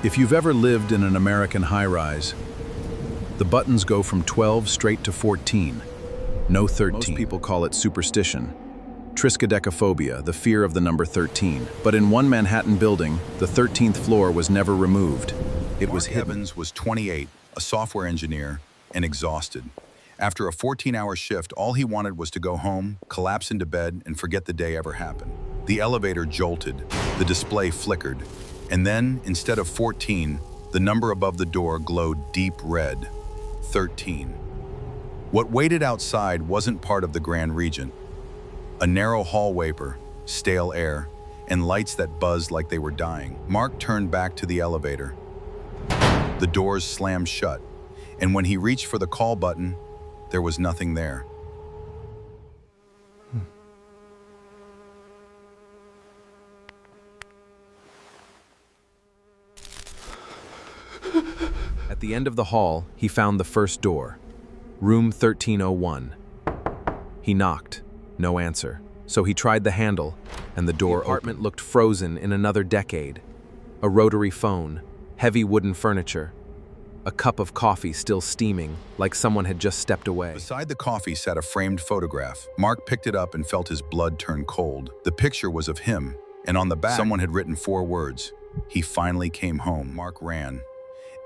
If you've ever lived in an American high-rise, the buttons go from 12 straight to 14. No 13. Most people call it superstition. Triskaidekaphobia, the fear of the number 13. But in one Manhattan building, the 13th floor was never removed. It was hidden. Evans was 28, a software engineer, and exhausted. After a 14-hour shift, all he wanted was to go home, collapse into bed, and forget the day ever happened. The elevator jolted, the display flickered, and then, instead of 14, the number above the door glowed deep red, 13. What waited outside wasn't part of the Grand Regent. A narrow hallway, stale air, and lights that buzzed like they were dying. Mark turned back to the elevator. The doors slammed shut, and when he reached for the call button, there was nothing there. At the end of the hall, he found the first door, room 1301. He knocked, no answer. So he tried the handle, and the door opened. Looked frozen in another decade. A rotary phone, heavy wooden furniture, a cup of coffee still steaming, like someone had just stepped away. Beside the coffee sat a framed photograph. Mark picked it up and felt his blood turn cold. The picture was of him, and on the back, someone had written 4 words. He finally came home. Mark ran.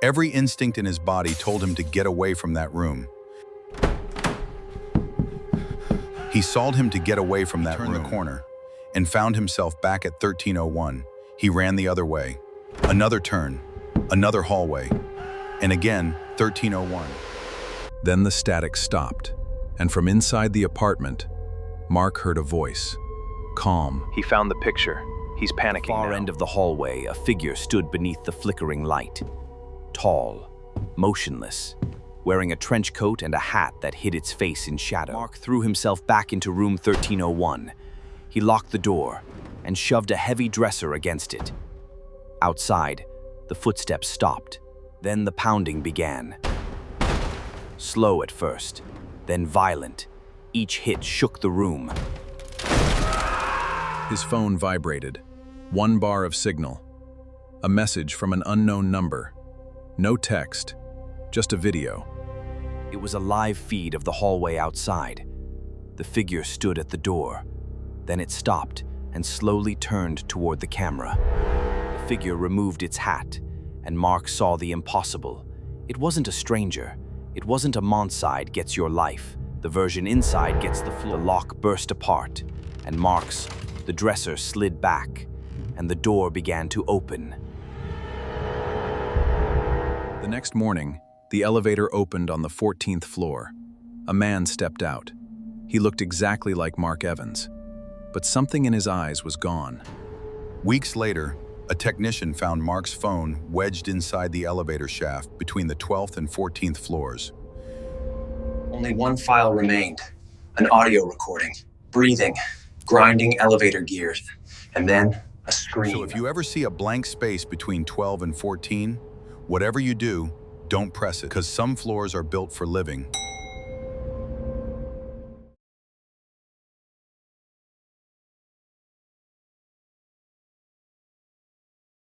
Every instinct in his body told him to get away from that room. He saw him to get away from that room. Turned the corner and found himself back at 1301. He ran the other way. Another turn, another hallway, and again, 1301. Then the static stopped, and from inside the apartment, Mark heard a voice. Calm. He found the picture. He's panicking now. Far end of the hallway, a figure stood beneath the flickering light. Tall, motionless, wearing a trench coat and a hat that hid its face in shadow. Mark threw himself back into room 1301. He locked the door and shoved a heavy dresser against it. Outside, the footsteps stopped. Then the pounding began. Slow at first, then violent. Each hit shook the room. His phone vibrated. 1 bar of signal. A message from an unknown number. No text, just a video. It was a live feed of the hallway outside. The figure stood at the door. Then it stopped and slowly turned toward the camera. The figure removed its hat, and Mark saw the impossible. It wasn't a stranger. It wasn't a Monside gets your life. The version inside gets the floor. The lock burst apart, and the dresser slid back, and the door began to open. The next morning, the elevator opened on the 14th floor. A man stepped out. He looked exactly like Mark Evans, but something in his eyes was gone. Weeks later, a technician found Mark's phone wedged inside the elevator shaft between the 12th and 14th floors. Only one file remained, an audio recording, breathing, grinding elevator gears, and then a scream. So if you ever see a blank space between 12 and 14, whatever you do, don't press it, because some floors are built for living,